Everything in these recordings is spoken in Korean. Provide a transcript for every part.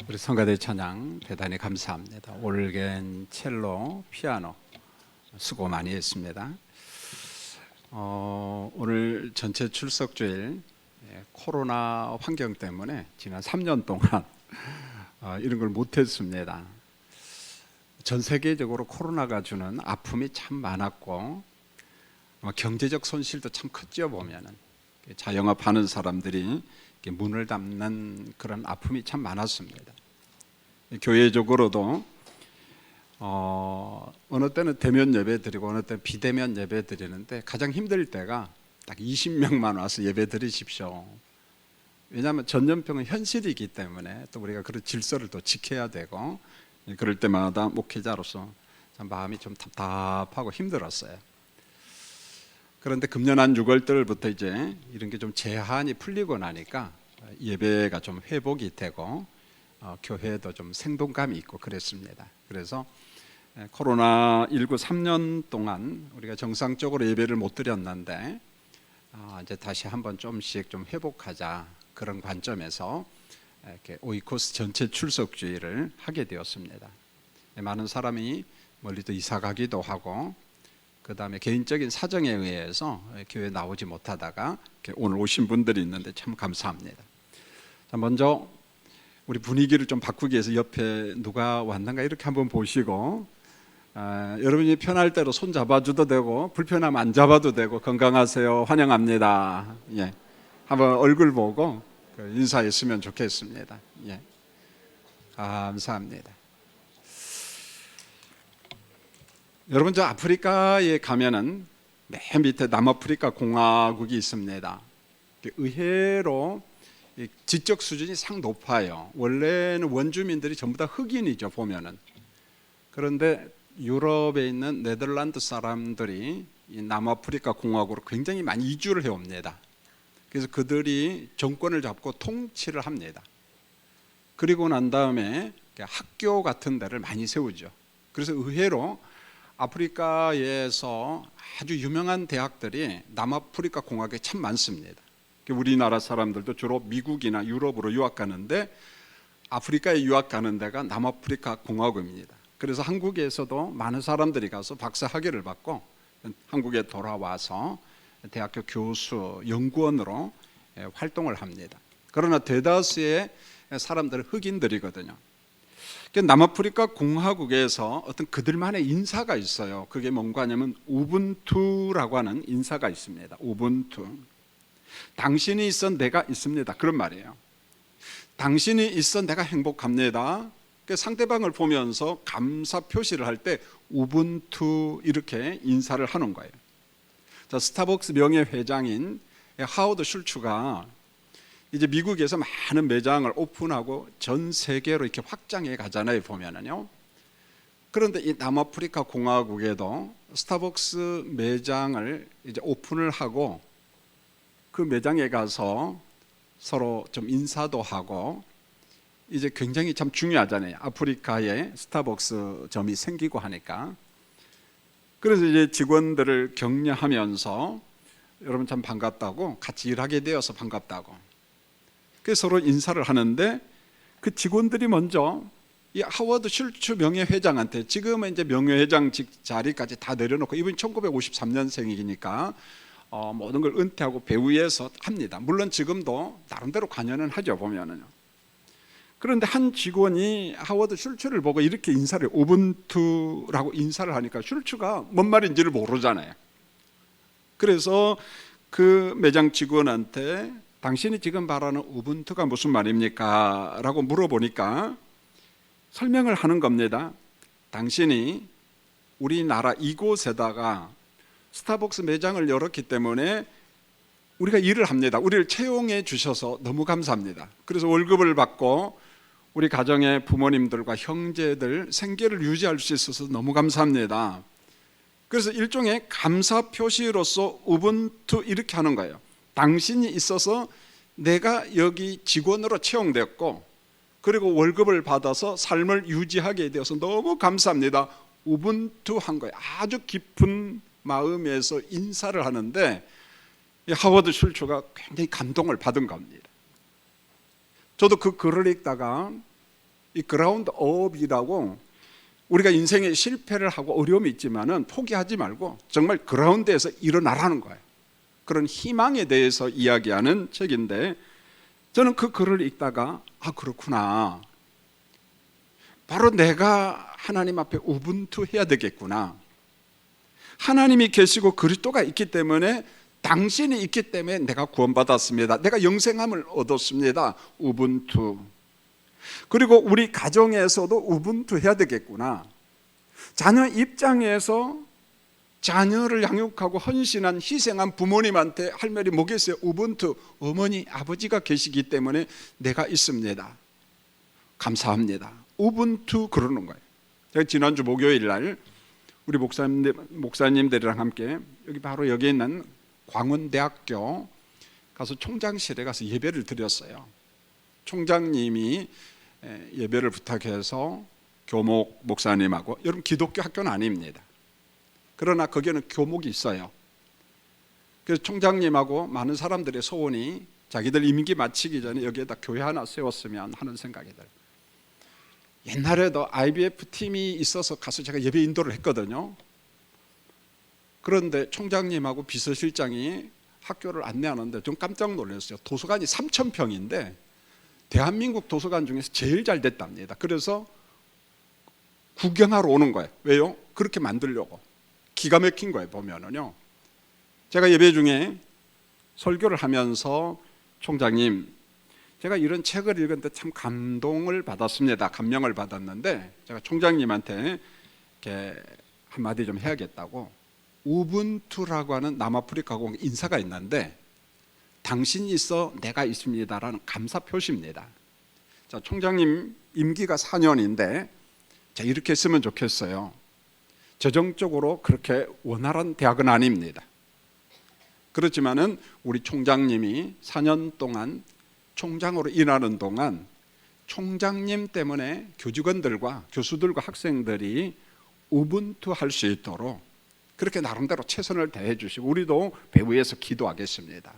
우리 성가대 찬양 대단히 감사합니다. 올겐, 첼로, 피아노 수고 많이 했습니다. 오늘 전체 출석주일 코로나 환경 때문에 지난 3년 동안 이런 걸 못했습니다. 전 세계적으로 코로나가 주는 아픔이 참 많았고 경제적 손실도 참 컸죠. 보면은 자영업하는 사람들이 문을 닫는 그런 아픔이 참 많았습니다. 교회적으로도 어느 때는 대면 예배 드리고 어느 때는 비대면 예배 드리는데 가장 힘들 때가 딱 20명만 와서 예배 드리십시오. 왜냐하면 전염병은 현실이기 때문에 또 우리가 그런 질서를 또 지켜야 되고, 그럴 때마다 목회자로서 참 마음이 좀 답답하고 힘들었어요. 그런데 금년 한 6월달부터 이제 이런 게 좀 제한이 풀리고 나니까 예배가 좀 회복이 되고 교회도 좀 생동감이 있고 그랬습니다. 그래서 코로나19 3년 동안 우리가 정상적으로 예배를 못 드렸는데 이제 다시 한번 좀씩 좀 회복하자, 그런 관점에서 이렇게 오이코스 전체 출석주의를 하게 되었습니다. 많은 사람이 멀리도 이사 가기도 하고, 그 다음에 개인적인 사정에 의해서 교회 나오지 못하다가 오늘 오신 분들이 있는데 참 감사합니다. 자, 먼저 우리 분위기를 좀 바꾸기 위해서 옆에 누가 왔는가 이렇게 한번 보시고, 여러분이 편할 대로 손 잡아줘도 되고 불편하면 안 잡아도 되고, 건강하세요, 환영합니다. 예, 한번 얼굴 보고 인사했으면 좋겠습니다. 예, 감사합니다. 여러분, 저 아프리카에 가면은 맨 밑에 남아프리카 공화국이 있습니다. 의외로 지적 수준이 상 높아요. 원래는 원주민들이 전부 다 흑인이죠, 보면은. 그런데 유럽에 있는 네덜란드 사람들이 이 남아프리카 공화국으로 굉장히 많이 이주를 해옵니다. 그래서 그들이 정권을 잡고 통치를 합니다. 그리고 난 다음에 학교 같은 데를 많이 세우죠. 그래서 의외로 아프리카에서 아주 유명한 대학들이 남아프리카 공화국에 참 많습니다. 우리나라 사람들도 주로 미국이나 유럽으로 유학 가는데 아프리카에 유학 가는 데가 남아프리카 공화국입니다. 그래서 한국에서도 많은 사람들이 가서 박사 학위를 받고 한국에 돌아와서 대학교 교수, 연구원으로 활동을 합니다. 그러나 대다수의 사람들은 흑인들이거든요. 남아프리카 공화국에서 어떤 그들만의 인사가 있어요. 그게 뭔가 하냐면 우분투라고 하는 인사가 있습니다. 우분투. 당신이 있어 내가 있습니다, 그런 말이에요. 당신이 있어 내가 행복합니다. 상대방을 보면서 감사 표시를 할 때 우분투 이렇게 인사를 하는 거예요. 자, 스타벅스 명예회장인 하워드 슐츠가 이제 미국에서 많은 매장을 오픈하고 전 세계로 이렇게 확장해 가잖아요, 보면은요. 그런데 이 남아프리카 공화국에도 스타벅스 매장을 이제 오픈을 하고 그 매장에 가서 서로 좀 인사도 하고, 이제 굉장히 참 중요하잖아요. 아프리카에 스타벅스 점이 생기고 하니까. 그래서 이제 직원들을 격려하면서 여러분 참 반갑다고, 같이 일하게 되어서 반갑다고. 그래서 서로 인사를 하는데 그 직원들이 먼저 이 하워드 슐츠 명예회장한테, 지금은 이제 명예회장 자리까지 다 내려놓고, 이분이 1953년생이니까 모든 걸 은퇴하고 배우에서 합니다. 물론 지금도 나름대로 관여는 하죠, 보면은요. 그런데 한 직원이 하워드 슐츠를 보고 이렇게 인사를, 우분투라고 인사를 하니까 슐츠가 뭔 말인지를 모르잖아요. 그래서 그 매장 직원한테 당신이 지금 말하는 우분투가 무슨 말입니까? 라고 물어보니까 설명을 하는 겁니다. 당신이 우리나라 이곳에다가 스타벅스 매장을 열었기 때문에 우리가 일을 합니다. 우리를 채용해 주셔서 너무 감사합니다. 그래서 월급을 받고 우리 가정의 부모님들과 형제들 생계를 유지할 수 있어서 너무 감사합니다. 그래서 일종의 감사 표시로서 우분투 이렇게 하는 거예요. 당신이 있어서 내가 여기 직원으로 채용됐고, 그리고 월급을 받아서 삶을 유지하게 되어서 너무 감사합니다. 우분투 한 거예요. 아주 깊은 마음에서 인사를 하는데 하워드 슐츠가 굉장히 감동을 받은 겁니다. 저도 그 글을 읽다가 이 그라운드업이라고, 우리가 인생에 실패를 하고 어려움이 있지만은 포기하지 말고 정말 그라운드에서 일어나라는 거예요. 그런 희망에 대해서 이야기하는 책인데, 저는 그 글을 읽다가 그렇구나, 바로 내가 하나님 앞에 우분투 해야 되겠구나. 하나님이 계시고 그리스도가 있기 때문에, 당신이 있기 때문에 내가 구원받았습니다. 내가 영생함을 얻었습니다. 우분투. 그리고 우리 가정에서도 우분투 해야 되겠구나. 자녀 입장에서 자녀를 양육하고 헌신한, 희생한 부모님한테 할 말이 뭐겠어요? 우분투. 어머니, 아버지가 계시기 때문에 내가 있습니다. 감사합니다. 우분투 그러는 거예요. 제가 지난주 목요일 날 우리 목사님들이랑 함께 바로 여기 있는 광운대학교 가서 총장실에 가서 예배를 드렸어요. 총장님이 예배를 부탁해서 교목 목사님하고, 여러분 기독교 학교는 아닙니다. 그러나 거기는 교목이 있어요. 그래서 총장님하고 많은 사람들의 소원이 자기들 임기 마치기 전에 여기에다 교회 하나 세웠으면 하는 생각이 들어요. 옛날에도 IBF 팀이 있어서 가서 제가 예배 인도를 했거든요. 그런데 총장님하고 비서실장이 학교를 안내하는데 좀 깜짝 놀랐어요. 도서관이 3,000평인데 대한민국 도서관 중에서 제일 잘 됐답니다. 그래서 구경하러 오는 거예요. 왜요? 그렇게 만들려고. 기가 막힌 거예요. 보면은요, 제가 예배 중에 설교를 하면서 총장님, 제가 이런 책을 읽었는데 참 감동을 받았습니다. 감명을 받았는데 제가 총장님한테 이렇게 한마디 좀 해야겠다고, 우분투라고 하는 남아프리카 공화 인사가 있는데 당신이 있어 내가 있습니다라는 감사 표시입니다. 자, 총장님 임기가 4년인데 자, 이렇게 했으면 좋겠어요. 재정적으로 그렇게 원활한 대학은 아닙니다. 그렇지만은 우리 총장님이 4년 동안 총장으로 일하는 동안 총장님 때문에 교직원들과 교수들과 학생들이 우분투 할 수 있도록 그렇게 나름대로 최선을 다해 주시고, 우리도 배후에서 기도하겠습니다.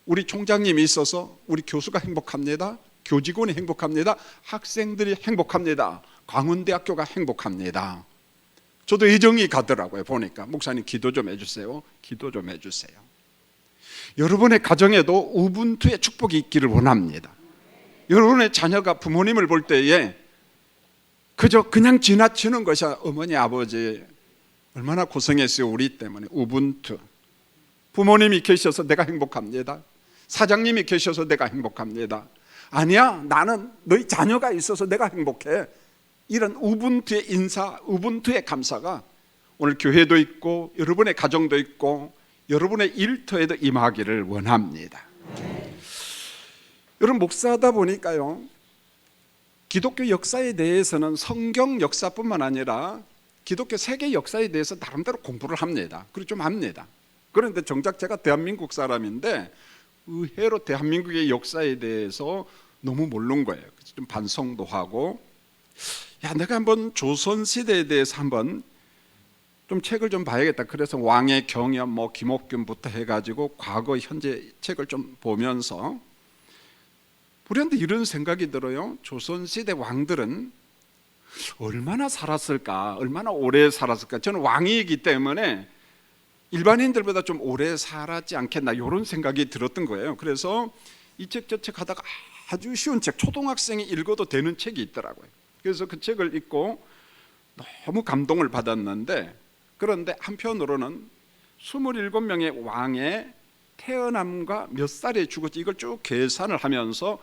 우리 총장님이 있어서 우리 교수가 행복합니다. 교직원이 행복합니다. 학생들이 행복합니다. 광운대학교가 행복합니다. 저도 애정이 가더라고요. 보니까 목사님 기도 좀 해주세요. 기도 좀 해주세요. 여러분의 가정에도 우분투의 축복이 있기를 원합니다. 여러분의 자녀가 부모님을 볼 때에 그냥 지나치는 것이, 어머니 아버지 얼마나 고생했어요 우리 때문에. 우분투. 부모님이 계셔서 내가 행복합니다. 사장님이 계셔서 내가 행복합니다. 아니야, 나는 너희 자녀가 있어서 내가 행복해. 이런 우분투의 인사, 우분투의 감사가 오늘 교회도 있고 여러분의 가정도 있고 여러분의 일터에도 임하기를 원합니다. 여러분, 목사하다 보니까요, 기독교 역사에 대해서는 성경 역사뿐만 아니라 기독교 세계 역사에 대해서 나름대로 공부를 합니다. 그리고 좀 압니다. 그런데 정작 제가 대한민국 사람인데 의외로 대한민국의 역사에 대해서 너무 모르는 거예요. 그래서 좀 반성도 하고, 내가 한번 조선시대에 대해서 한번 좀 책을 좀 봐야겠다. 그래서 왕의 경연, 김옥균부터 해가지고 과거 현재 책을 좀 보면서 우리한테 이런 생각이 들어요. 조선시대 왕들은 얼마나 살았을까, 얼마나 오래 살았을까. 저는 왕이기 때문에 일반인들보다 좀 오래 살았지 않겠나, 이런 생각이 들었던 거예요. 그래서 이 책 저 책 하다가 아주 쉬운 책, 초등학생이 읽어도 되는 책이 있더라고요. 그래서 그 책을 읽고 너무 감동을 받았는데, 그런데 한편으로는 27명의 왕의 태어남과 몇 살에 죽었지, 이걸 쭉 계산을 하면서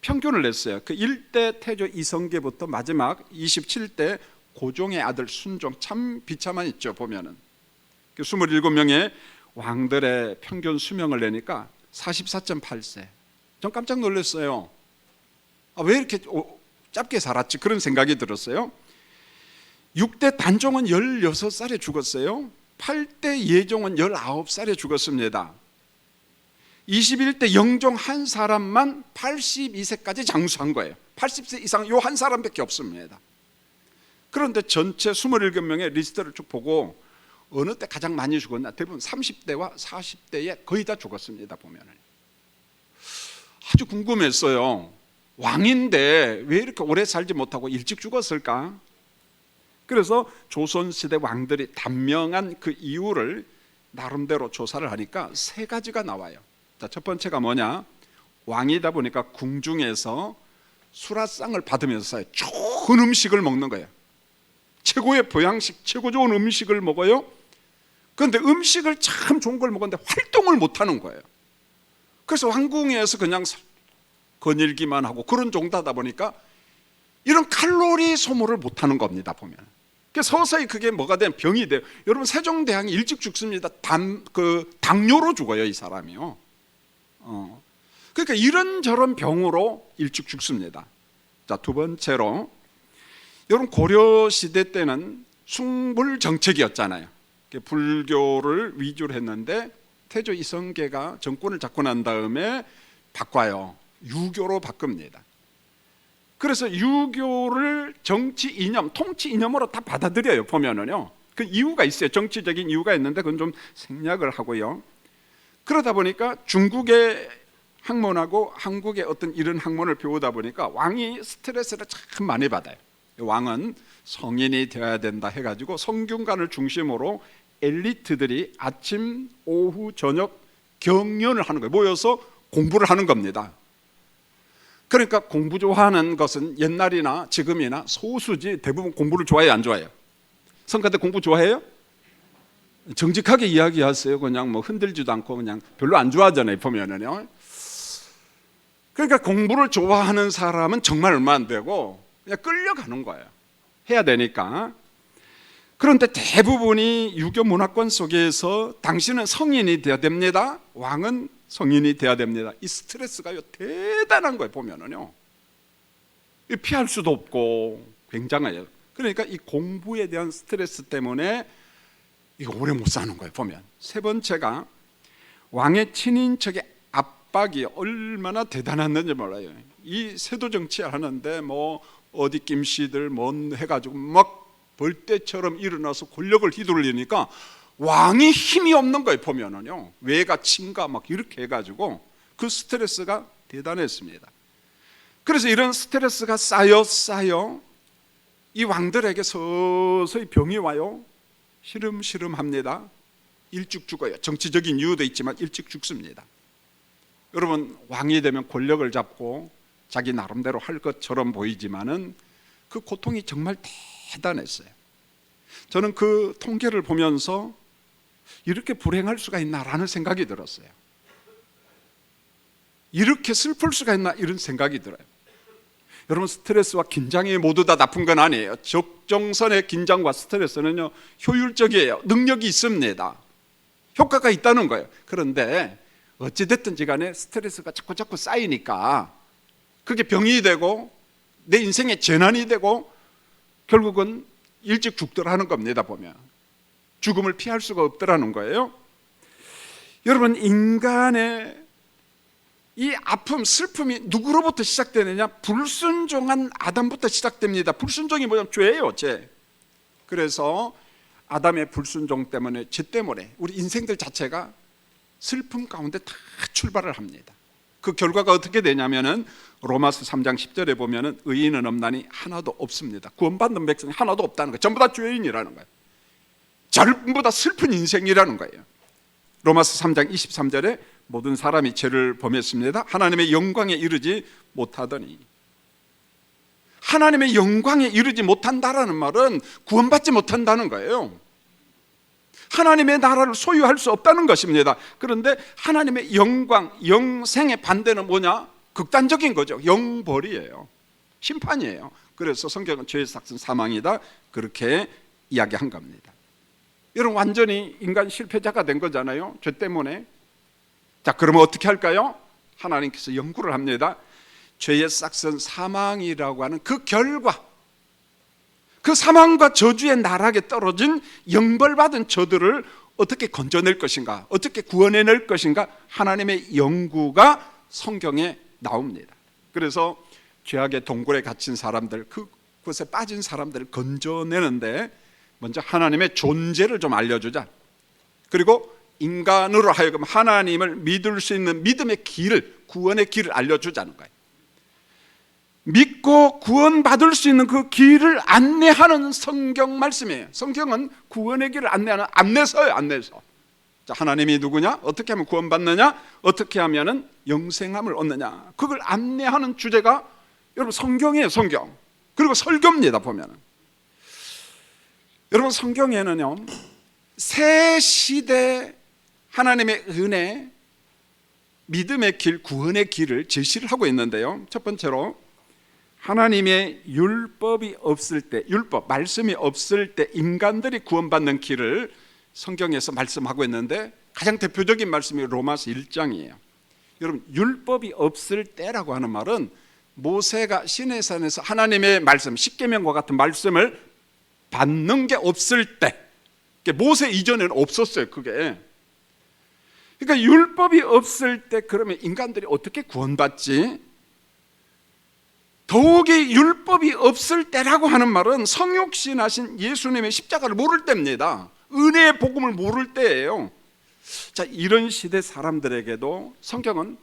평균을 냈어요. 그 1대 태조 이성계부터 마지막 27대 고종의 아들 순종, 참 비참한 있죠. 보면은 그 27명의 왕들의 평균 수명을 내니까 44.8세. 전 깜짝 놀랐어요. 왜 이렇게 짧게 살았지? 그런 생각이 들었어요. 6대 단종은 16살에 죽었어요. 8대 예종은 19살에 죽었습니다. 21대 영종 한 사람만 82세까지 장수한 거예요. 80세 이상 요 한 사람밖에 없습니다. 그런데 전체 27명의 리스트를 쭉 보고 어느 때 가장 많이 죽었나? 대부분 30대와 40대에 거의 다 죽었습니다. 보면은 아주 궁금했어요. 왕인데 왜 이렇게 오래 살지 못하고 일찍 죽었을까? 그래서 조선시대 왕들이 단명한 그 이유를 나름대로 조사를 하니까 세 가지가 나와요. 자, 첫 번째가 뭐냐? 왕이다 보니까 궁중에서 수라상을 받으면서 좋은 음식을 먹는 거예요. 최고의 보양식, 최고 좋은 음식을 먹어요. 그런데 음식을 참 좋은 걸 먹었는데 활동을 못하는 거예요. 그래서 왕궁에서 그냥 거닐기만 하고 그런 정도다 보니까 이런 칼로리 소모를 못하는 겁니다, 보면. 그래서 서서히 그게 뭐가 되면 병이 돼요. 여러분, 세종대왕이 일찍 죽습니다. 당뇨로 죽어요, 이 사람이요. 그러니까 이런저런 병으로 일찍 죽습니다. 자, 두 번째로, 여러분, 고려 시대 때는 숭불 정책이었잖아요. 불교를 위주로 했는데 태조 이성계가 정권을 잡고 난 다음에 바꿔요. 유교로 바꿉니다. 그래서 유교를 정치 이념, 통치 이념으로 다 받아들여요, 보면은요. 그 이유가 있어요. 정치적인 이유가 있는데 그건 좀 생략을 하고요. 그러다 보니까 중국의 학문하고 한국의 어떤 이런 학문을 배우다 보니까 왕이 스트레스를 참 많이 받아요. 왕은 성인이 되어야 된다 해가지고 성균관을 중심으로 엘리트들이 아침, 오후, 저녁 경연을 하는 거예요. 모여서 공부를 하는 겁니다. 그러니까 공부 좋아하는 것은 옛날이나 지금이나 소수지 대부분 공부를 좋아해요, 안 좋아해요? 성가대 공부 좋아해요? 정직하게 이야기하세요. 그냥 뭐 흔들지도 않고 그냥 별로 안 좋아하잖아요, 보면은요. 그러니까 공부를 좋아하는 사람은 정말 얼마 안 되고 그냥 끌려가는 거예요. 해야 되니까. 그런데 대부분이 유교 문화권 속에서 당신은 성인이 되어야 됩니다. 왕은 성인이 되어야 됩니다. 이 스트레스가 대단한 거예요, 보면은요. 피할 수도 없고 굉장해요. 그러니까 이 공부에 대한 스트레스 때문에 이거 오래 못 사는 거예요, 보면. 세 번째가 왕의 친인척의 압박이 얼마나 대단했는지 몰라요. 이 세도 정치 하는데 뭐 어디 김씨들 뭔 해가지고 막 벌떼처럼 일어나서 권력을 휘둘리니까 왕이 힘이 없는 거예요, 보면은요. 외가 친가 막 이렇게 해가지고 그 스트레스가 대단했습니다. 그래서 이런 스트레스가 쌓여 이 왕들에게 서서히 병이 와요. 시름시름합니다. 일찍 죽어요. 정치적인 이유도 있지만 일찍 죽습니다. 여러분, 왕이 되면 권력을 잡고 자기 나름대로 할 것처럼 보이지만은 그 고통이 정말 대단했어요. 저는 그 통계를 보면서 이렇게 불행할 수가 있나라는 생각이 들었어요. 이렇게 슬플 수가 있나 이런 생각이 들어요. 여러분, 스트레스와 긴장이 모두 다 나쁜 건 아니에요. 적정선의 긴장과 스트레스는요, 효율적이에요. 능력이 있습니다. 효과가 있다는 거예요. 그런데 어찌됐든지 간에 스트레스가 자꾸 쌓이니까 그게 병이 되고 내 인생의 재난이 되고 결국은 일찍 죽더라는 겁니다, 보면. 죽음을 피할 수가 없더라는 거예요. 여러분, 인간의 이 아픔, 슬픔이 누구로부터 시작되느냐? 불순종한 아담부터 시작됩니다. 불순종이 뭐냐면 죄예요, 죄. 그래서 아담의 불순종 때문에, 죄 때문에 우리 인생들 자체가 슬픔 가운데 다 출발을 합니다. 그 결과가 어떻게 되냐면은 로마서 3장 10절에 보면은 의인은 없나니 하나도 없습니다. 구원받는 백성이 하나도 없다는 거예요. 전부 다 죄인이라는 거예요. 전부 다 슬픈 인생이라는 거예요. 로마서 3장 23절에 모든 사람이 죄를 범했습니다. 하나님의 영광에 이르지 못하더니. 하나님의 영광에 이르지 못한다라는 말은 구원받지 못한다는 거예요. 하나님의 나라를 소유할 수 없다는 것입니다. 그런데 하나님의 영광, 영생의 반대는 뭐냐? 극단적인 거죠. 영벌이에요. 심판이에요. 그래서 성경은 죄의 삭은 사망이다, 그렇게 이야기한 겁니다. 여러분, 완전히 인간 실패자가 된 거잖아요, 죄 때문에. 자, 그러면 어떻게 할까요? 하나님께서 연구를 합니다. 죄의 싹은 사망이라고 하는 그 결과, 그 사망과 저주의 나락에 떨어진 영벌받은 저들을 어떻게 건져낼 것인가, 어떻게 구원해낼 것인가, 하나님의 연구가 성경에 나옵니다. 그래서 죄악의 동굴에 갇힌 사람들, 그곳에 빠진 사람들을 건져내는데 먼저 하나님의 존재를 좀 알려주자. 그리고 인간으로 하여금 하나님을 믿을 수 있는 믿음의 길, 구원의 길을 알려주자는 거예요. 믿고 구원받을 수 있는 그 길을 안내하는 성경 말씀이에요. 성경은 구원의 길을 안내하는 안내서예요. 안내서. 자, 하나님이 누구냐? 어떻게 하면 구원받느냐? 어떻게 하면 영생함을 얻느냐? 그걸 안내하는 주제가 여러분 성경이에요. 성경. 그리고 설교입니다. 보면은 여러분 성경에는요 새 시대 하나님의 은혜, 믿음의 길, 구원의 길을 제시를 하고 있는데요, 첫 번째로 하나님의 율법이 없을 때, 율법, 말씀이 없을 때 인간들이 구원받는 길을 성경에서 말씀하고 있는데 가장 대표적인 말씀이 로마서 1장이에요. 여러분 율법이 없을 때라고 하는 말은 모세가 시내산에서 하나님의 말씀, 십계명과 같은 말씀을 받는 게 없을 때, 모세 이전에는 없었어요. 그게. 그러니까 율법이 없을 때 그러면 인간들이 어떻게 구원받지? 더욱이 율법이 없을 때라고 하는 말은 성육신하신 예수님의 십자가를 모를 때입니다. 은혜의 복음을 모를 때예요. 자, 이런 시대 사람들에게도 성경은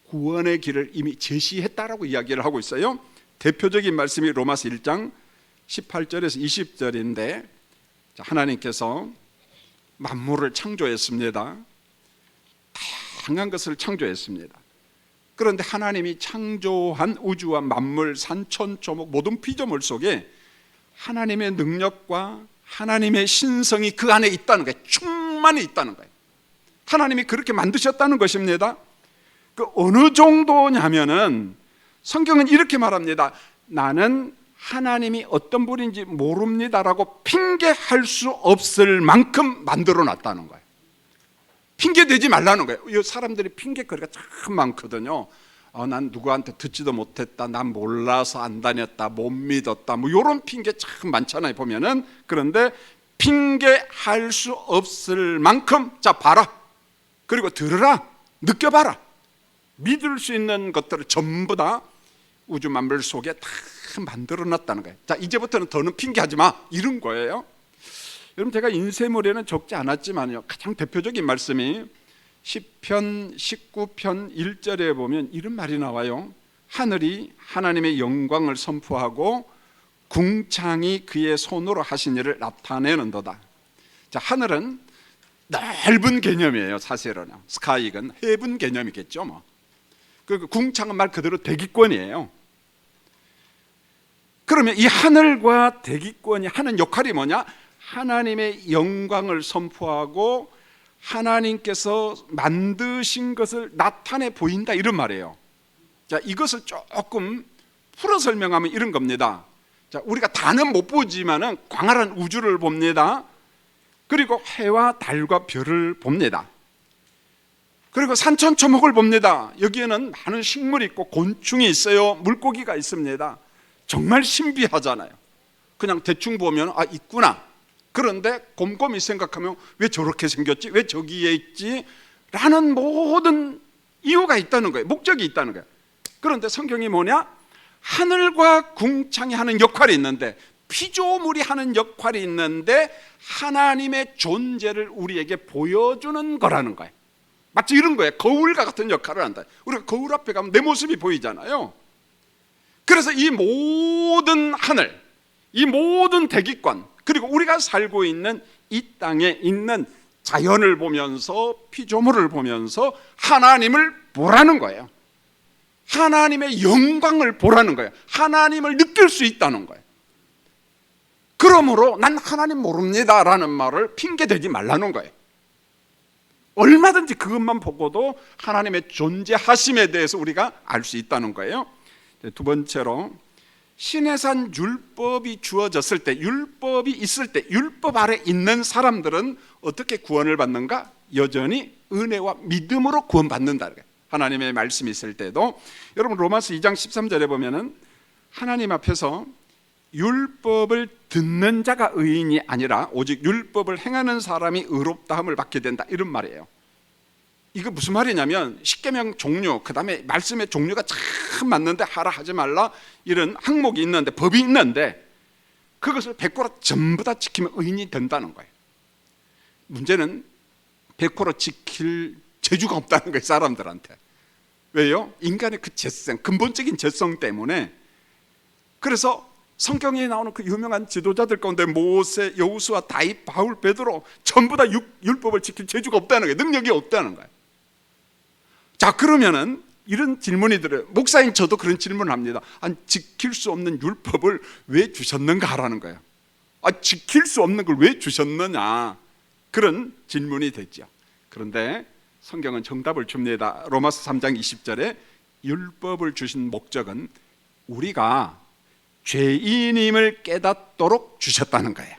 구원의 길을 이미 제시했다라고 이야기를 하고 있어요. 대표적인 말씀이 로마서 1장 18절에서 20절인데, 하나님께서 만물을 창조했습니다. 다양한 것을 창조했습니다. 그런데 하나님이 창조한 우주와 만물, 산천초목 모든 피조물 속에 하나님의 능력과 하나님의 신성이 그 안에 있다는 거예요. 충만히 있다는 거예요. 하나님이 그렇게 만드셨다는 것입니다. 그 어느 정도냐면은 성경은 이렇게 말합니다. 나는 하나님이 어떤 분인지 모릅니다라고 핑계할 수 없을 만큼 만들어 놨다는 거예요. 핑계 대지 말라는 거예요. 이 사람들이 핑계거리가 참 많거든요. 난 누구한테 듣지도 못했다, 난 몰라서 안 다녔다, 못 믿었다, 뭐 이런 핑계 참 많잖아요, 보면은. 그런데 핑계할 수 없을 만큼, 자 봐라, 그리고 들으라, 느껴봐라, 믿을 수 있는 것들을 전부 다 우주 만물 속에 다 만들어 놨다는 거예요. 자, 이제부터는 더는 핑계하지 마, 이런 거예요. 여러분, 제가 인쇄물에는 적지 않았지만요, 가장 대표적인 말씀이 시편 19편 1절에 보면 이런 말이 나와요. 하늘이 하나님의 영광을 선포하고 궁창이 그의 손으로 하신 일을 나타내는도다. 자, 하늘은 넓은 개념이에요. 사실은 스카이는 해분 개념이겠죠. 뭐. 그 궁창은 말 그대로 대기권이에요. 그러면 이 하늘과 대기권이 하는 역할이 뭐냐? 하나님의 영광을 선포하고 하나님께서 만드신 것을 나타내 보인다, 이런 말이에요. 자, 이것을 조금 풀어 설명하면 이런 겁니다. 자, 우리가 다는 못 보지만은 광활한 우주를 봅니다. 그리고 해와 달과 별을 봅니다. 그리고 산천초목을 봅니다. 여기에는 많은 식물이 있고 곤충이 있어요. 물고기가 있습니다. 정말 신비하잖아요. 그냥 대충 보면 아, 있구나. 그런데 곰곰이 생각하면 왜 저렇게 생겼지? 왜 저기에 있지? 라는 모든 이유가 있다는 거예요. 목적이 있다는 거예요. 그런데 성경이 뭐냐? 하늘과 궁창이 하는 역할이 있는데, 피조물이 하는 역할이 있는데 하나님의 존재를 우리에게 보여주는 거라는 거예요. 마치 이런 거예요. 거울과 같은 역할을 한다. 우리가 거울 앞에 가면 내 모습이 보이잖아요. 그래서 이 모든 하늘, 이 모든 대기권, 그리고 우리가 살고 있는 이 땅에 있는 자연을 보면서, 피조물을 보면서 하나님을 보라는 거예요. 하나님의 영광을 보라는 거예요. 하나님을 느낄 수 있다는 거예요. 그러므로 난 하나님 모릅니다 라는 말을 핑계대지 말라는 거예요. 얼마든지 그것만 보고도 하나님의 존재하심에 대해서 우리가 알 수 있다는 거예요. 두 번째로, 시내산 율법이 주어졌을 때, 율법이 있을 때, 율법 아래 있는 사람들은 어떻게 구원을 받는가? 여전히 은혜와 믿음으로 구원받는다. 하나님의 말씀이 있을 때도. 여러분, 로마서 2장 13절에 보면은 하나님 앞에서 율법을 듣는 자가 의인이 아니라 오직 율법을 행하는 사람이 의롭다함을 받게 된다, 이런 말이에요. 이거 무슨 말이냐면, 십계명 종류, 그 다음에 말씀의 종류가 참 많는데 하라 하지 말라 이런 항목이 있는데, 법이 있는데 그것을 100% 전부 다 지키면 의인이 된다는 거예요. 문제는 100% 지킬 재주가 없다는 거예요, 사람들한테. 왜요? 인간의 그 죄성, 근본적인 죄성 때문에 그래서 성경에 나오는 그 유명한 지도자들 가운데 모세, 여호수아, 다윗, 바울, 베드로 전부 다 율법을 지킬 재주가 없다는 거예요. 능력이 없다는 거예요. 자, 그러면은 이런 질문이 들어요. 목사님, 저도 그런 질문을 합니다. 아니, 지킬 수 없는 율법을 왜 주셨는가 하라는 거예요. 지킬 수 없는 걸 왜 주셨느냐, 그런 질문이 되죠. 그런데 성경은 정답을 줍니다. 로마서 3장 20절에 율법을 주신 목적은 우리가 죄인임을 깨닫도록 주셨다는 거예요.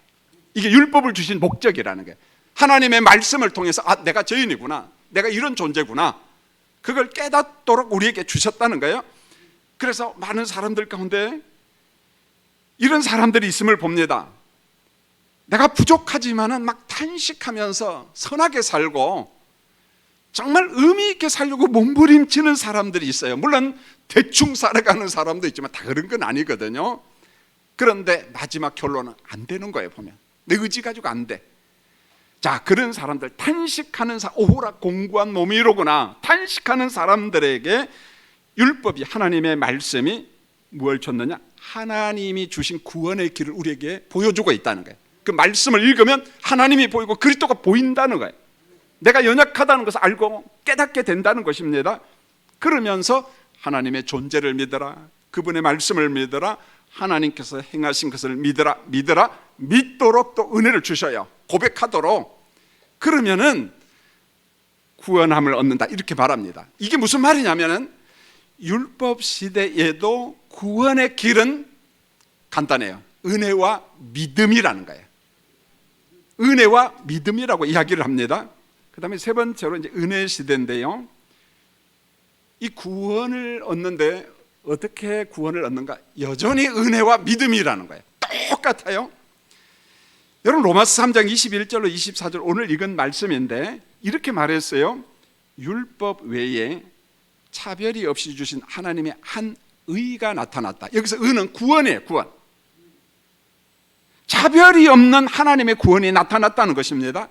이게 율법을 주신 목적이라는 거예요. 하나님의 말씀을 통해서 내가 죄인이구나, 내가 이런 존재구나, 그걸 깨닫도록 우리에게 주셨다는 거예요. 그래서 많은 사람들 가운데 이런 사람들이 있음을 봅니다. 내가 부족하지만은 막 탄식하면서 선하게 살고 정말 의미 있게 살려고 몸부림치는 사람들이 있어요. 물론 대충 살아가는 사람도 있지만 다 그런 건 아니거든요. 그런데 마지막 결론은 안 되는 거예요. 보면 내 의지 가지고 안 돼. 자, 그런 사람들, 탄식하는 오호라 공부한 몸이 이로구나, 탄식하는 사람들에게 율법이, 하나님의 말씀이 무엇을 줬느냐? 하나님이 주신 구원의 길을 우리에게 보여주고 있다는 거예요. 그 말씀을 읽으면 하나님이 보이고 그리스도가 보인다는 거예요. 내가 연약하다는 것을 알고 깨닫게 된다는 것입니다. 그러면서 하나님의 존재를 믿어라, 그분의 말씀을 믿어라, 하나님께서 행하신 것을 믿어라, 믿도록 또 은혜를 주셔요. 고백하도록. 그러면은 구원함을 얻는다, 이렇게 말합니다. 이게 무슨 말이냐면은 율법 시대에도 구원의 길은 간단해요. 은혜와 믿음이라는 거예요. 은혜와 믿음이라고 이야기를 합니다. 그 다음에 세 번째로 이제 은혜 시대인데요, 이 구원을 얻는데 어떻게 구원을 얻는가? 여전히 은혜와 믿음이라는 거예요. 똑같아요. 여러분, 로마서 3장 21절로 24절 오늘 읽은 말씀인데 이렇게 말했어요. 율법 외에 차별이 없이 주신 하나님의 한 의가 나타났다. 여기서 의는 구원이에요. 구원. 차별이 없는 하나님의 구원이 나타났다는 것입니다.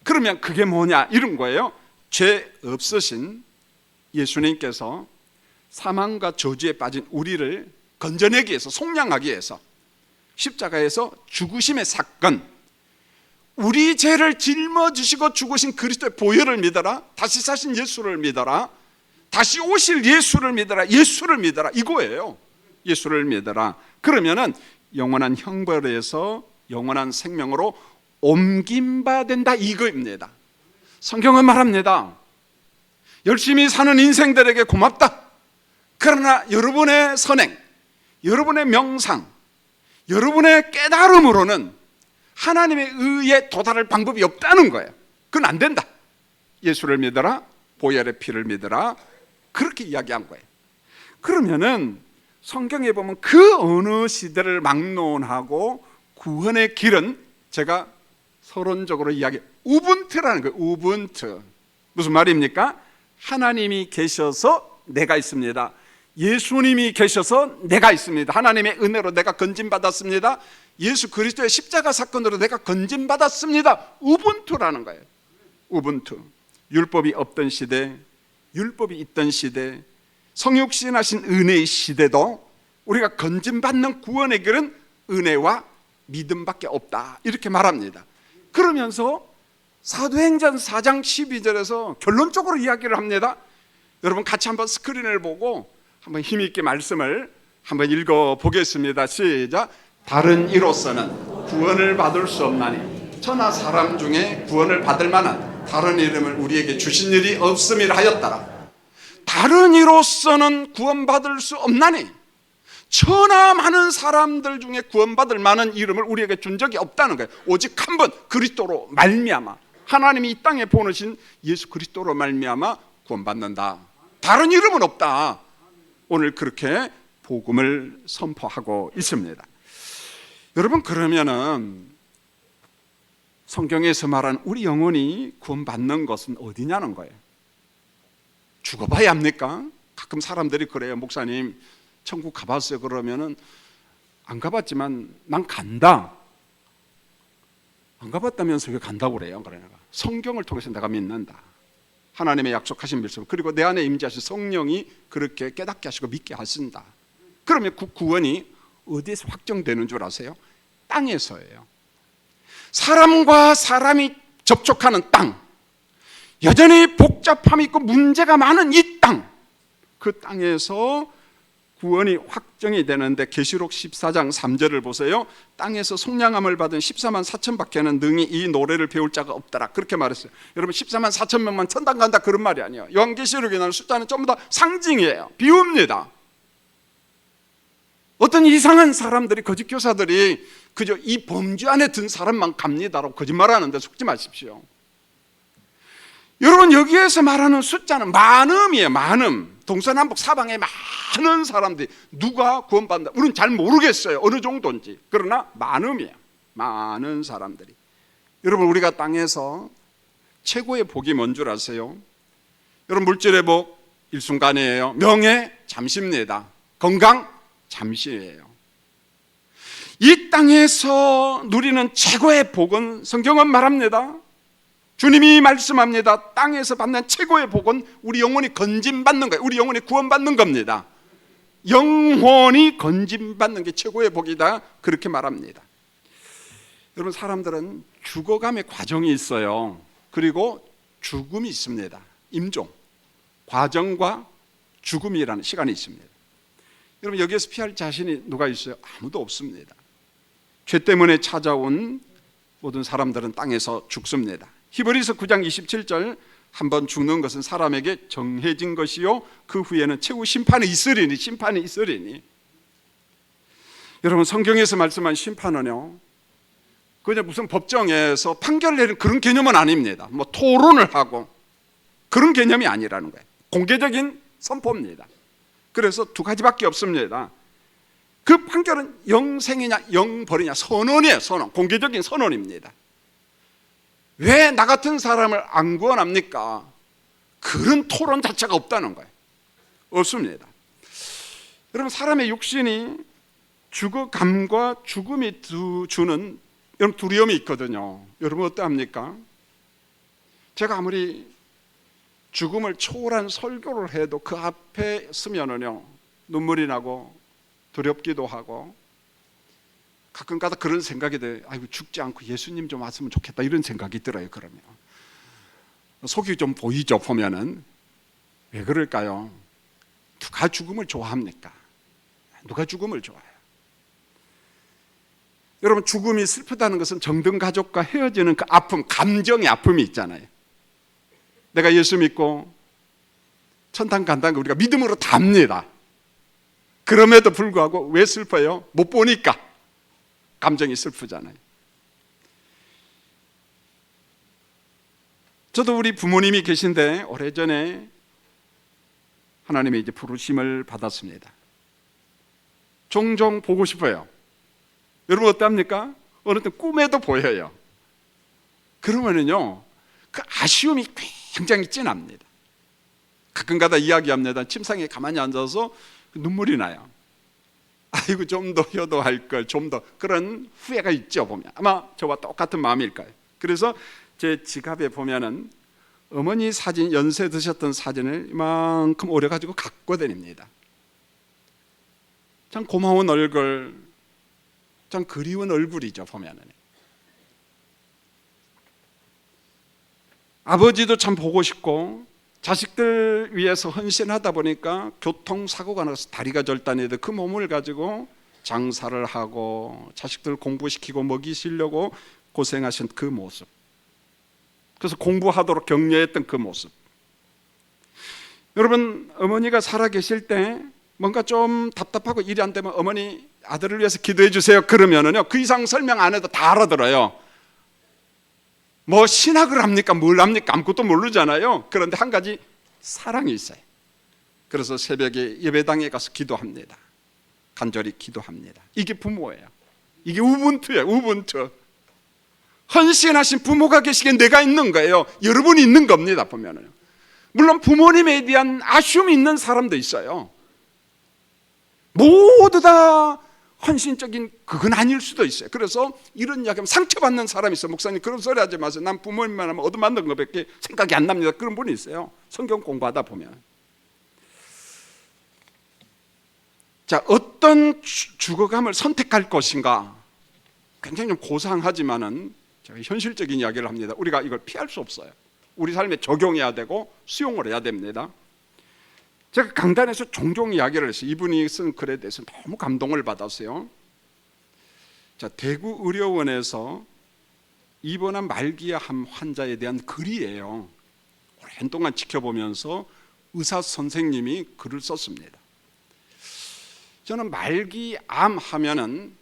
그러면 그게 뭐냐, 이런 거예요. 죄 없으신 예수님께서 사망과 저주에 빠진 우리를 건져내기 위해서, 속량하기 위해서 십자가에서 죽으심의 사건, 우리 죄를 짊어지시고 죽으신 그리스도의 보혈을 믿어라, 다시 사신 예수를 믿어라, 다시 오실 예수를 믿어라, 예수를 믿어라, 이거예요. 예수를 믿어라. 그러면은 영원한 형벌에서 영원한 생명으로 옮김받는다, 이거입니다. 성경은 말합니다. 열심히 사는 인생들에게 고맙다. 그러나 여러분의 선행, 여러분의 명상, 여러분의 깨달음으로는 하나님의 의에 도달할 방법이 없다는 거예요. 그건 안 된다. 예수를 믿어라, 보혈의 피를 믿어라, 그렇게 이야기한 거예요. 그러면은 성경에 보면 그 어느 시대를 막론하고 구원의 길은, 제가 서론적으로 이야기, 우분투라는 거예요. 우분투. 무슨 말입니까? 하나님이 계셔서 내가 있습니다. 예수님이 계셔서 내가 있습니다. 하나님의 은혜로 내가 건진받았습니다. 예수 그리스도의 십자가 사건으로 내가 건진받았습니다. 우분투라는 거예요. 우분투. 율법이 없던 시대, 율법이 있던 시대, 성육신하신 은혜의 시대도 우리가 건진받는 구원의 길은 은혜와 믿음밖에 없다, 이렇게 말합니다. 그러면서 사도행전 4장 12절에서 결론적으로 이야기를 합니다. 여러분 같이 한번 스크린을 보고 한번 힘있게 말씀을 한번 읽어보겠습니다. 시작. 다른 이로서는 구원을 받을 수 없나니 천하 사람 중에 구원을 받을 만한 다른 이름을 우리에게 주신 일이 없음이라 하였더라. 다른 이로서는 구원받을 수 없나니, 천하 많은 사람들 중에 구원받을 만한 이름을 우리에게 준 적이 없다는 거예요. 오직 한 번, 그리스도로 말미암아, 하나님이 이 땅에 보내신 예수 그리스도로 말미암아 구원받는다. 다른 이름은 없다. 오늘 그렇게 복음을 선포하고 있습니다. 여러분, 그러면은 성경에서 말하는 우리 영혼이 구원받는 것은 어디냐는 거예요. 죽어봐야 합니까? 가끔 사람들이 그래요. 목사님, 천국 가봤어요? 그러면은 안 가봤지만 난 간다. 안 가봤다면서 왜 간다고 그래요? 그러니까 성경을 통해서 내가 믿는다. 하나님의 약속하신 말씀, 그리고 내 안에 임재하신 성령이 그렇게 깨닫게 하시고 믿게 하신다. 그러면 그 구원이 어디에서 확정되는 줄 아세요? 땅에서예요. 사람과 사람이 접촉하는 땅, 여전히 복잡함이 있고 문제가 많은 이 땅, 그 땅에서 구원이 확정이 되는데 계시록 14장 3절을 보세요. 땅에서 속량함을 받은 14만 4천 밖에는 능히 이 노래를 배울 자가 없더라, 그렇게 말했어요. 여러분, 14만 4천 명만 천당 간다 그런 말이 아니에요. 요한계시록에 나오는 숫자는 전부 다 상징이에요. 비유입니다. 어떤 이상한 사람들이, 거짓 교사들이 그저 이 범주 안에 든 사람만 갑니다라고 거짓말하는데 속지 마십시오. 여러분, 여기에서 말하는 숫자는 많음이에요. 많음. 동서남북 사방에 많은 사람들이 누가 구원받는다, 우리는 잘 모르겠어요, 어느 정도인지. 그러나 많음이에요. 많은 사람들이. 여러분, 우리가 땅에서 최고의 복이 뭔 줄 아세요? 여러분, 물질의 복 일순간이에요. 명예 잠시입니다. 건강 잠시예요. 이 땅에서 누리는 최고의 복은, 성경은 말합니다, 주님이 말씀합니다. 땅에서 받는 최고의 복은 우리 영혼이 건짐받는 거예요. 우리 영혼이 구원받는 겁니다. 영혼이 건짐받는 게 최고의 복이다, 그렇게 말합니다. 여러분, 사람들은 죽어감의 과정이 있어요. 그리고 죽음이 있습니다. 임종, 과정과 죽음이라는 시간이 있습니다. 여러분, 여기에서 피할 자신이 누가 있어요? 아무도 없습니다. 죄 때문에 찾아온 모든 사람들은 땅에서 죽습니다. 히브리서 9장 27절, 한번 죽는 것은 사람에게 정해진 것이요 그 후에는 최후 심판이 있으리니, 심판이 있으리니. 여러분, 성경에서 말씀한 심판은요, 그냥 무슨 법정에서 판결 내리는 그런 개념은 아닙니다. 뭐 토론을 하고 그런 개념이 아니라는 거예요. 공개적인 선포입니다. 그래서 두 가지밖에 없습니다. 그 판결은 영생이냐 영벌이냐 선언이에요. 선언, 공개적인 선언입니다. 왜 나 같은 사람을 안 구원합니까? 그런 토론 자체가 없다는 거예요. 없습니다. 여러분, 사람의 육신이 죽어감과 죽음이 주는 여러분 두려움이 있거든요. 여러분, 어떠합니까? 제가 아무리 죽음을 초월한 설교를 해도 그 앞에 서면은요, 눈물이 나고 두렵기도 하고, 가끔가다 그런 생각이 들어요. 아이고, 죽지 않고 예수님 좀 왔으면 좋겠다, 이런 생각이 들어요. 그러면 속이 좀 보이죠. 보면은. 왜 그럴까요? 누가 죽음을 좋아합니까? 누가 죽음을 좋아해요? 여러분, 죽음이 슬프다는 것은 정든 가족과 헤어지는 그 아픔, 감정의 아픔이 있잖아요. 내가 예수 믿고 천당 간다는 거 우리가 믿음으로 다 압니다. 그럼에도 불구하고 왜 슬퍼요? 못 보니까 감정이 슬프잖아요. 저도 우리 부모님이 계신데 오래전에 하나님의 이제 부르심을 받았습니다. 종종 보고 싶어요. 여러분, 어떡합니까? 어느 때 꿈에도 보여요. 그러면은요, 그 아쉬움이 굉장히 진합니다. 가끔가다 이야기합니다. 침상에 가만히 앉아서 눈물이 나요. 아이고, 좀 더 효도할 걸, 좀 더, 그런 후회가 있죠. 보면 아마 저와 똑같은 마음일 거예요. 그래서 제 지갑에 보면은 어머니 사진, 연세 드셨던 사진을 이만큼 오려가지고 갖고 다닙니다. 참 고마운 얼굴, 참 그리운 얼굴이죠. 보면은 아버지도 참 보고 싶고, 자식들 위해서 헌신하다 보니까 교통사고가 나서 다리가 절단해도 그 몸을 가지고 장사를 하고 자식들 공부시키고 먹이시려고 고생하신 그 모습, 그래서 공부하도록 격려했던 그 모습. 여러분, 어머니가 살아계실 때 뭔가 좀 답답하고 일이 안 되면 어머니 아들을 위해서 기도해 주세요 그러면은요, 그 이상 설명 안 해도 다 알아들어요. 뭐 신학을 합니까? 뭘 합니까? 아무것도 모르잖아요. 그런데 한 가지 사랑이 있어요. 그래서 새벽에 예배당에 가서 기도합니다. 간절히 기도합니다. 이게 부모예요. 이게 우분투예요. 우분투. 헌신하신 부모가 계시기에 내가 있는 거예요. 여러분이 있는 겁니다. 보면은 물론 부모님에 대한 아쉬움이 있는 사람도 있어요. 모두 다 헌신적인 그건 아닐 수도 있어요. 그래서 이런 이야기하면 상처받는 사람이 있어요. 목사님, 그런 소리 하지 마세요. 난 부모님만 하면 얻어맞는 것밖에 생각이 안 납니다. 그런 분이 있어요. 성경 공부하다 보면. 자, 어떤 죽어감을 선택할 것인가? 굉장히 좀 고상하지만은 제가 현실적인 이야기를 합니다. 우리가 이걸 피할 수 없어요. 우리 삶에 적용해야 되고 수용을 해야 됩니다. 제가 강단에서 종종 이야기를 했어요. 이분이 쓴 글에 대해서 너무 감동을 받았어요. 자, 대구의료원에서 입원한 말기암 환자에 대한 글이에요. 오랜 동안 지켜보면서 의사 선생님이 글을 썼습니다. 저는 말기암 하면은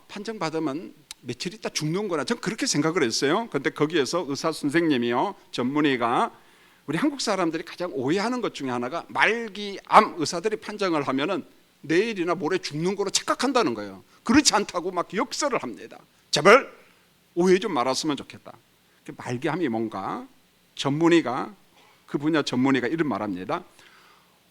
판정받으면 며칠 있다 죽는구나, 저는 그렇게 생각을 했어요. 그런데 거기에서 의사 선생님이요, 전문의가 우리 한국 사람들이 가장 오해하는 것 중에 하나가 말기암 의사들이 판정을 하면은 내일이나 모레 죽는 거로 착각한다는 거예요. 그렇지 않다고 막 역설을 합니다. 제발 오해 좀 말았으면 좋겠다. 말기암이 뭔가 전문의가, 그 분야 전문의가 이런 말합니다.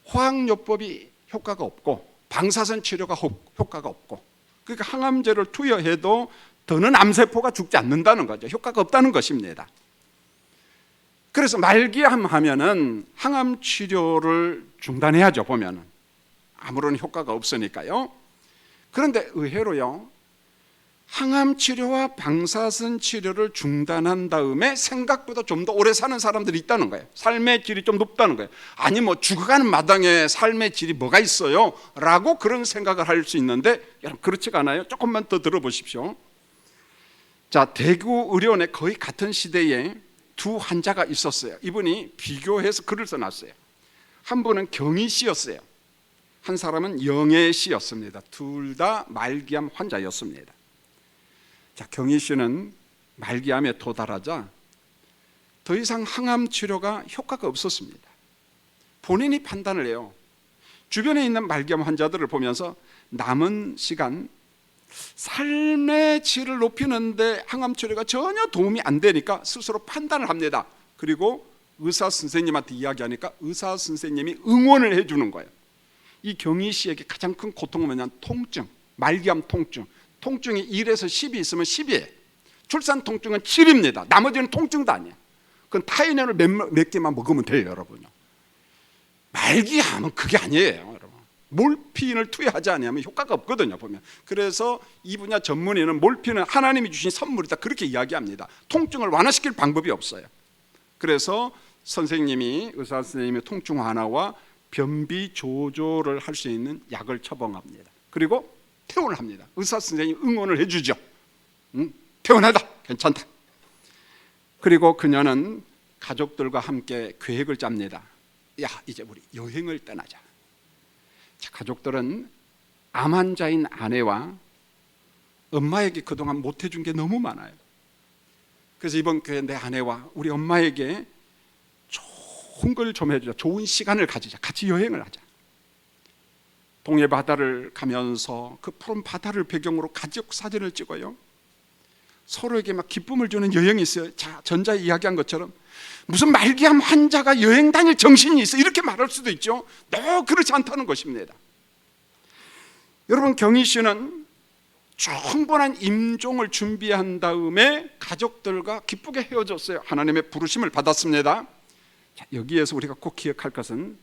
화학요법이 효과가 없고 방사선 치료가 효과가 없고, 그러니까 항암제를 투여해도 더는 암세포가 죽지 않는다는 거죠. 효과가 없다는 것입니다. 그래서 말기암 하면은 항암 치료를 중단해야죠. 보면은 아무런 효과가 없으니까요. 그런데 의외로요, 항암 치료와 방사선 치료를 중단한 다음에 생각보다 좀 더 오래 사는 사람들이 있다는 거예요. 삶의 질이 좀 높다는 거예요. 아니 뭐 죽어가는 마당에 삶의 질이 뭐가 있어요? 라고 그런 생각을 할 수 있는데, 여러분 그렇지가 않아요. 조금만 더 들어보십시오. 자, 대구의료원에 거의 같은 시대에 두 환자가 있었어요. 이분이 비교해서 글을 써놨어요. 한 분은 경희 씨였어요. 한 사람은 영애 씨였습니다. 둘 다 말기암 환자였습니다. 자, 경희 씨는 말기암에 도달하자 더 이상 항암 치료가 효과가 없었습니다. 본인이 판단을 해요. 주변에 있는 말기암 환자들을 보면서 남은 시간 삶의 질을 높이는데 항암 치료가 전혀 도움이 안 되니까 스스로 판단을 합니다. 그리고 의사 선생님한테 이야기하니까 의사 선생님이 응원을 해주는 거예요. 이 경희 씨에게 가장 큰 고통은 뭐냐면 통증, 말기암 통증. 통증이 1에서 10이 있으면 10이에요. 출산 통증은 7입니다. 나머지는 통증도 아니에요. 그건 타이레놀 몇 개만 먹으면 돼요, 여러분요. 말기암은 그게 아니에요, 여러분. 몰핀을 투여하지 않으면 효과가 없거든요, 보면. 그래서 이 분야 전문의는 몰핀은 하나님이 주신 선물이다, 그렇게 이야기합니다. 통증을 완화시킬 방법이 없어요. 그래서 의사 선생님이 통증 완화와 변비 조절을 할 수 있는 약을 처방합니다. 그리고 퇴원을 합니다. 의사 선생님이 응원을 해주죠. 퇴원하다, 괜찮다. 그리고 그녀는 가족들과 함께 계획을 짭니다. 야, 이제 우리 여행을 떠나자. 자, 가족들은 암 환자인 아내와 엄마에게 그동안 못 해준 게 너무 많아요. 그래서 이번 기회에 내 아내와 우리 엄마에게 좋은 걸 좀 해주자, 좋은 시간을 가지자, 같이 여행을 하자. 동해 바다를 가면서 그 푸른 바다를 배경으로 가족 사진을 찍어요. 서로에게 막 기쁨을 주는 여행이 있어요. 자, 전자에 이야기한 것처럼 무슨 말기암 환자가 여행 다닐 정신이 있어, 이렇게 말할 수도 있죠. 그렇지 않다는 것입니다. 여러분, 경희 씨는 충분한 임종을 준비한 다음에 가족들과 기쁘게 헤어졌어요. 하나님의 부르심을 받았습니다. 자, 여기에서 우리가 꼭 기억할 것은,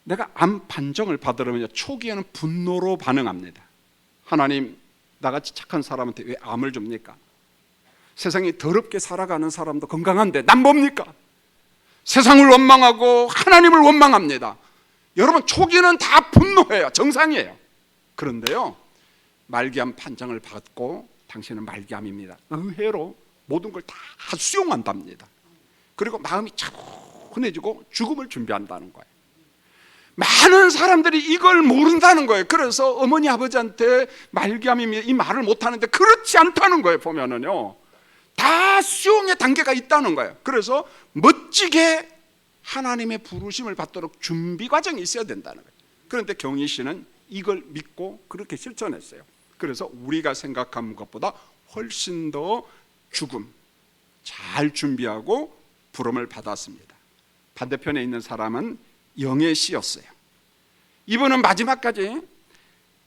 내가 암 판정을 받으려면 초기에는 분노로 반응합니다. 하나님, 나같이 착한 사람한테 왜 암을 줍니까? 세상이 더럽게 살아가는 사람도 건강한데 난 뭡니까? 세상을 원망하고 하나님을 원망합니다. 여러분, 초기는 다 분노해요. 정상이에요. 그런데요, 말기암 판정을 받고 당신은 말기암입니다. 의외로 모든 걸 다 수용한답니다. 그리고 마음이 차분해지고 죽음을 준비한다는 거예요. 많은 사람들이 이걸 모른다는 거예요. 그래서 어머니 아버지한테 말기암이 이 말을 못하는데, 그렇지 않다는 거예요. 보면은요, 다 수용의 단계가 있다는 거예요. 그래서 멋지게 하나님의 부르심을 받도록 준비 과정이 있어야 된다는 거예요. 그런데 경희 씨는 이걸 믿고 그렇게 실천했어요. 그래서 우리가 생각한 것보다 훨씬 더 죽음 잘 준비하고 부름을 받았습니다. 반대편에 있는 사람은 영애 씨였어요. 이분은 마지막까지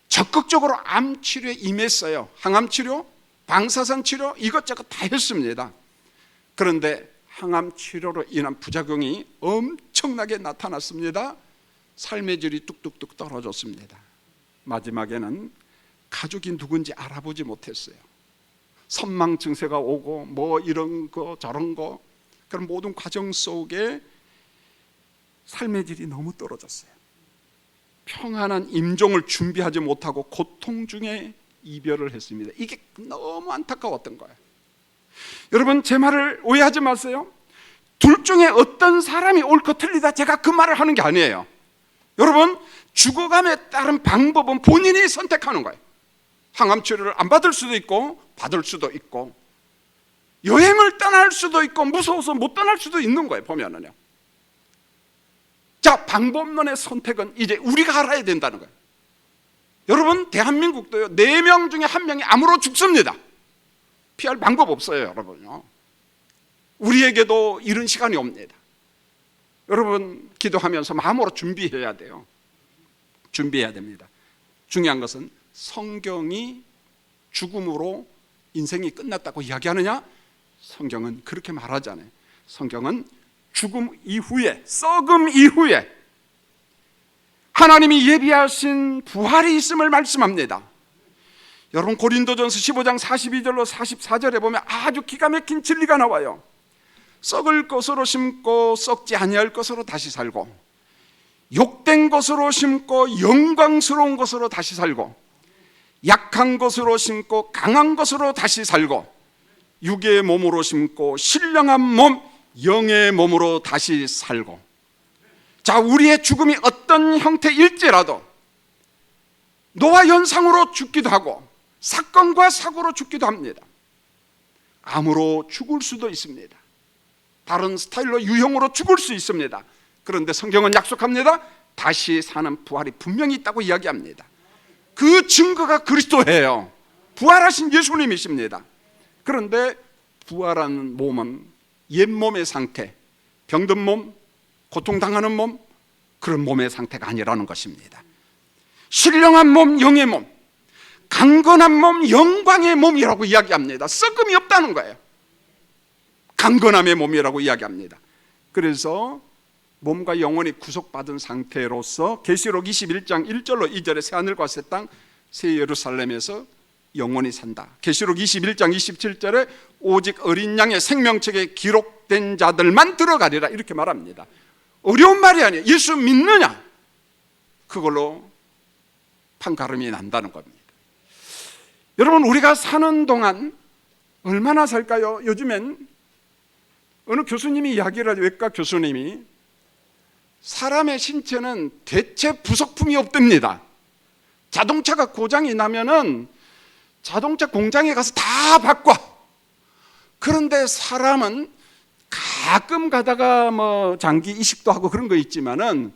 적극적으로 암 치료에 임했어요. 항암 치료, 방사선 치료, 이것저것 다 했습니다. 그런데 항암 치료로 인한 부작용이 엄청나게 나타났습니다. 삶의 질이 뚝뚝뚝 떨어졌습니다. 마지막에는 가족이 누군지 알아보지 못했어요. 선망 증세가 오고 뭐 이런 거 저런 거, 그런 모든 과정 속에 삶의 질이 너무 떨어졌어요. 평안한 임종을 준비하지 못하고 고통 중에 이별을 했습니다. 이게 너무 안타까웠던 거예요. 여러분, 제 말을 오해하지 마세요. 둘 중에 어떤 사람이 옳고 틀리다, 제가 그 말을 하는 게 아니에요. 여러분, 죽어감에 따른 방법은 본인이 선택하는 거예요. 항암 치료를 안 받을 수도 있고 받을 수도 있고, 여행을 떠날 수도 있고 무서워서 못 떠날 수도 있는 거예요, 보면은요. 자, 방법론의 선택은 이제 우리가 알아야 된다는 거예요. 여러분, 대한민국도요, 4명 중에 1명이 암으로 죽습니다. 피할 방법 없어요, 여러분요. 우리에게도 이런 시간이 옵니다. 여러분, 기도하면서 마음으로 준비해야 돼요. 준비해야 됩니다. 중요한 것은 성경이 죽음으로 인생이 끝났다고 이야기하느냐? 성경은 그렇게 말하잖아요. 성경은 죽음 이후에, 썩음 이후에 하나님이 예비하신 부활이 있음을 말씀합니다. 여러분, 고린도전서 15장 42절로 44절에 보면 아주 기가 막힌 진리가 나와요. 썩을 것으로 심고 썩지 아니할 것으로 다시 살고, 욕된 것으로 심고 영광스러운 것으로 다시 살고, 약한 것으로 심고 강한 것으로 다시 살고, 육의 몸으로 심고 신령한 몸, 영의 몸으로 다시 살고. 자, 우리의 죽음이 어떤 형태일지라도 노화 현상으로 죽기도 하고 사건과 사고로 죽기도 합니다. 암으로 죽을 수도 있습니다. 다른 스타일로 유형으로 죽을 수 있습니다. 그런데 성경은 약속합니다. 다시 사는 부활이 분명히 있다고 이야기합니다. 그 증거가 그리스도예요. 부활하신 예수님이십니다. 그런데 부활한 몸은 옛몸의 상태, 병든 몸, 고통당하는 몸, 그런 몸의 상태가 아니라는 것입니다. 신령한 몸, 영의 몸, 강건한 몸, 영광의 몸이라고 이야기합니다. 썩음이 없다는 거예요. 강건함의 몸이라고 이야기합니다. 그래서 몸과 영혼이 구속받은 상태로서 계시록 21장 1절로 2절에 새하늘과 새 땅, 새 예루살렘에서 영원히 산다. 계시록 21장 27절에 오직 어린 양의 생명책에 기록된 자들만 들어가리라, 이렇게 말합니다. 어려운 말이 아니에요. 예수 믿느냐, 그걸로 판가름이 난다는 겁니다. 여러분, 우리가 사는 동안 얼마나 살까요? 요즘엔 어느 교수님이 이야기를 하죠. 외과 교수님이 사람의 신체는 대체 부속품이 없답니다. 자동차가 고장이 나면은 자동차 공장에 가서 다 바꿔. 그런데 사람은 가끔 가다가 뭐 장기 이식도 하고 그런 거 있지만은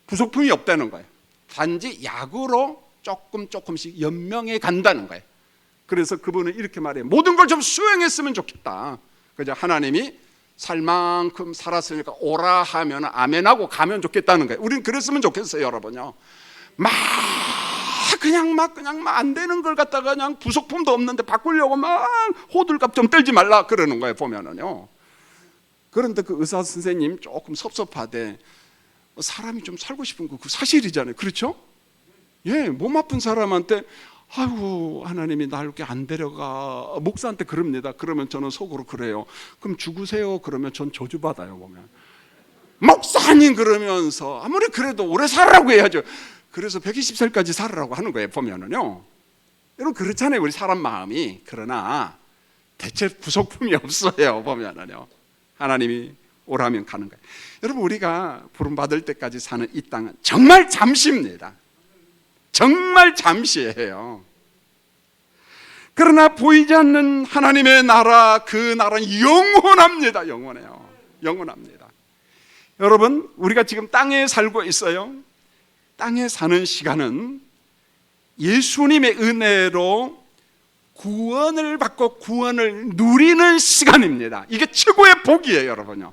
부속품이 없다는 거예요. 단지 약으로 조금씩 연명해 간다는 거예요. 그래서 그분은 이렇게 말해요. 모든 걸 좀 수용했으면 좋겠다. 그죠? 하나님이 살 만큼 살았으니까 오라 하면 아멘하고 가면 좋겠다는 거예요. 우리는 그랬으면 좋겠어요, 여러분요. 그냥 안 되는 걸 갖다가 그냥 부속품도 없는데 바꾸려고 막 호들갑 좀 떨지 말라 그러는 거예요, 보면은요. 그런데 그 의사 선생님 조금 섭섭하대. 사람이 좀 살고 싶은 거 그 사실이잖아요. 그렇죠? 예, 몸 아픈 사람한테 아이고 하나님이 날 이렇게 안 데려가, 목사한테 그럽니다. 그러면 저는 속으로 그래요. 그럼 죽으세요. 그러면 전 저주받아요. 보면 목사님 그러면서 아무리 그래도 오래 살라고 해야죠. 그래서 120살까지 살으라고 하는 거예요, 보면은요. 여러분, 그렇잖아요, 우리 사람 마음이. 그러나 대체 부속품이 없어요, 보면은요. 하나님이 오라면 가는 거예요. 여러분, 우리가 부름받을 때까지 사는 이 땅은 정말 잠시입니다. 정말 잠시예요. 그러나 보이지 않는 하나님의 나라, 그 나라는 영원합니다. 영원해요. 영원합니다. 여러분, 우리가 지금 땅에 살고 있어요. 땅에 사는 시간은 예수님의 은혜로 구원을 받고 구원을 누리는 시간입니다. 이게 최고의 복이에요, 여러분요.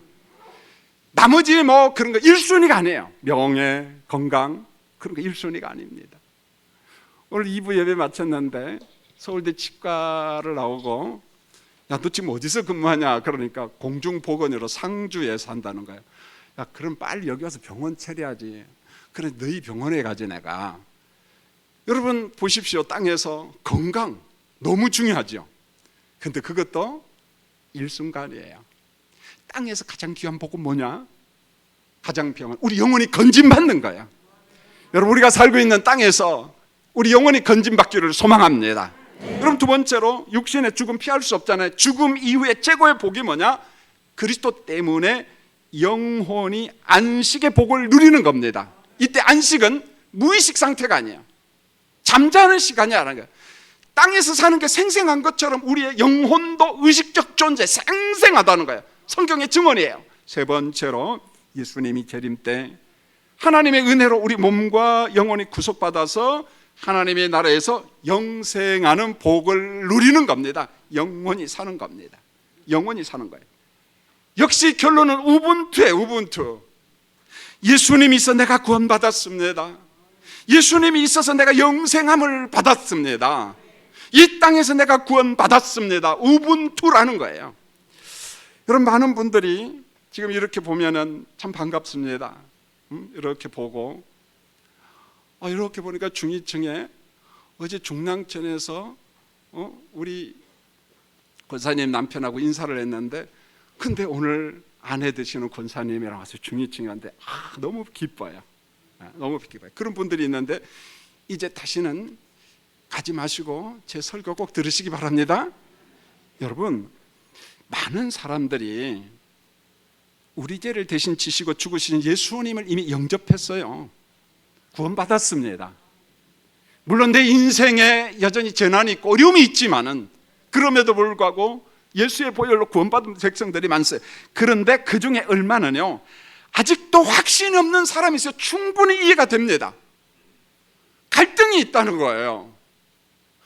나머지 뭐 그런 거 1순위가 아니에요. 명예, 건강, 그런 거 1순위가 아닙니다. 오늘 2부 예배 마쳤는데 서울대 치과를 나오고, 야, 너 지금 어디서 근무하냐? 그러니까 공중보건으로 상주에 산다는 거예요. 야, 그럼 빨리 여기 와서 병원 차려야지. 그래 너희 병원에 가지 내가. 여러분 보십시오. 땅에서 건강 너무 중요하죠. 근데 그것도 일순간이에요. 땅에서 가장 귀한 복은 뭐냐? 가장 병은 우리 영혼이 건진받는 거야. 여러분 우리가 살고 있는 땅에서 우리 영혼이 건진받기를 소망합니다. 그럼 두 번째로 육신의 죽음 피할 수 없잖아요. 죽음 이후에 최고의 복이 뭐냐? 그리스도 때문에 영혼이 안식의 복을 누리는 겁니다. 이때 안식은 무의식 상태가 아니에요. 잠자는 시간이 아니라 거예요. 땅에서 사는 게 생생한 것처럼 우리의 영혼도 의식적 존재, 생생하다는 거예요. 성경의 증언이에요. 세 번째로 예수님이 재림 때 하나님의 은혜로 우리 몸과 영혼이 구속받아서 하나님의 나라에서 영생하는 복을 누리는 겁니다. 영원히 사는 겁니다. 영원히 사는 거예요. 역시 결론은 우분투예요. 우분투. 예수님이 있어 내가 구원받았습니다. 예수님이 있어서 내가 영생함을 받았습니다. 이 땅에서 내가 구원받았습니다. 우분투라는 거예요. 여러분 많은 분들이 지금 이렇게 보면은 참 반갑습니다. 이렇게 보고 이렇게 보니까 중위층에 어제 중랑천에서 우리 권사님 남편하고 인사를 했는데 근데 오늘 아내 되시는 권사님이랑 와서 중위층이었는데 너무 기뻐요. 너무 기뻐요. 그런 분들이 있는데 이제 다시는 가지 마시고 제 설교 꼭 들으시기 바랍니다. 여러분 많은 사람들이 우리 죄를 대신 지시고 죽으신 예수님을 이미 영접했어요. 구원받았습니다. 물론 내 인생에 여전히 재난이 있고 어려움이 있지만은 그럼에도 불구하고 예수의 보혈로 구원받은 백성들이 많어요. 그런데 그 중에 얼마는요 아직도 확신이 없는 사람이 있어요. 충분히 이해가 됩니다. 갈등이 있다는 거예요.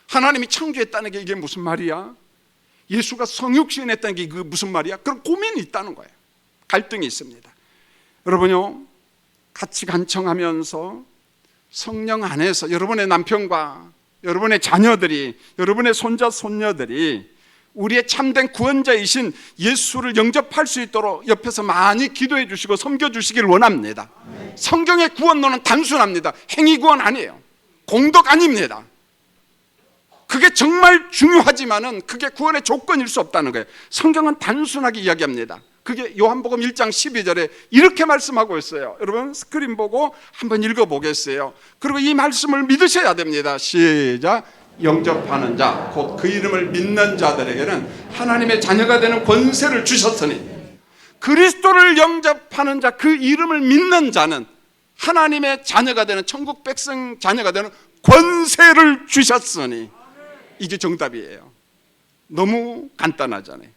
하나님이 창조했다는 게 이게 무슨 말이야? 예수가 성육신했다는 게 그 무슨 말이야? 그런 고민이 있다는 거예요. 갈등이 있습니다. 여러분요 같이 간청하면서 성령 안에서 여러분의 남편과 여러분의 자녀들이 여러분의 손자 손녀들이 우리의 참된 구원자이신 예수를 영접할 수 있도록 옆에서 많이 기도해 주시고 섬겨 주시길 원합니다. 성경의 구원론은 단순합니다. 행위 구원 아니에요. 공덕 아닙니다. 그게 정말 중요하지만은 그게 구원의 조건일 수 없다는 거예요. 성경은 단순하게 이야기합니다. 그게 요한복음 1장 12절에 이렇게 말씀하고 있어요. 여러분 스크린 보고 한번 읽어보겠어요. 그리고 이 말씀을 믿으셔야 됩니다. 시작. 영접하는 자 곧 그 이름을 믿는 자들에게는 하나님의 자녀가 되는 권세를 주셨으니 그리스도를 영접하는 자 그 이름을 믿는 자는 하나님의 자녀가 되는 천국 백성 자녀가 되는 권세를 주셨으니 이게 정답이에요. 너무 간단하잖아요.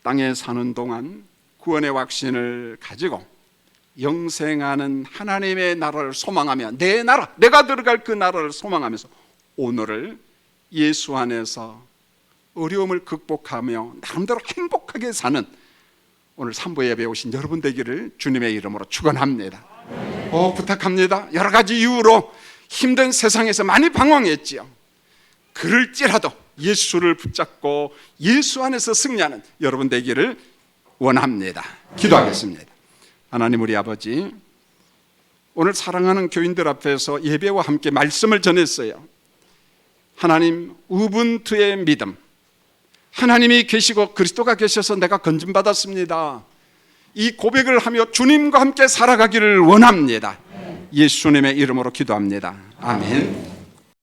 땅에 사는 동안 구원의 확신을 가지고 영생하는 하나님의 나라를 소망하며 내 나라, 내가 들어갈 그 나라를 소망하면서 오늘을 예수 안에서 어려움을 극복하며 나름대로 행복하게 사는 오늘 산부 예배에 오신 여러분 되기를 주님의 이름으로 축원합니다. 부탁합니다. 여러 가지 이유로 힘든 세상에서 많이 방황했지요. 그럴지라도 예수를 붙잡고 예수 안에서 승리하는 여러분 되기를 원합니다. 기도하겠습니다. 하나님 우리 아버지, 오늘 사랑하는 교인들 앞에서 예배와 함께 말씀을 전했어요. 하나님 우분투의 믿음, 하나님이 계시고 그리스도가 계셔서 내가 건진받았습니다. 이 고백을 하며 주님과 함께 살아가기를 원합니다. 예수님의 이름으로 기도합니다. 아멘.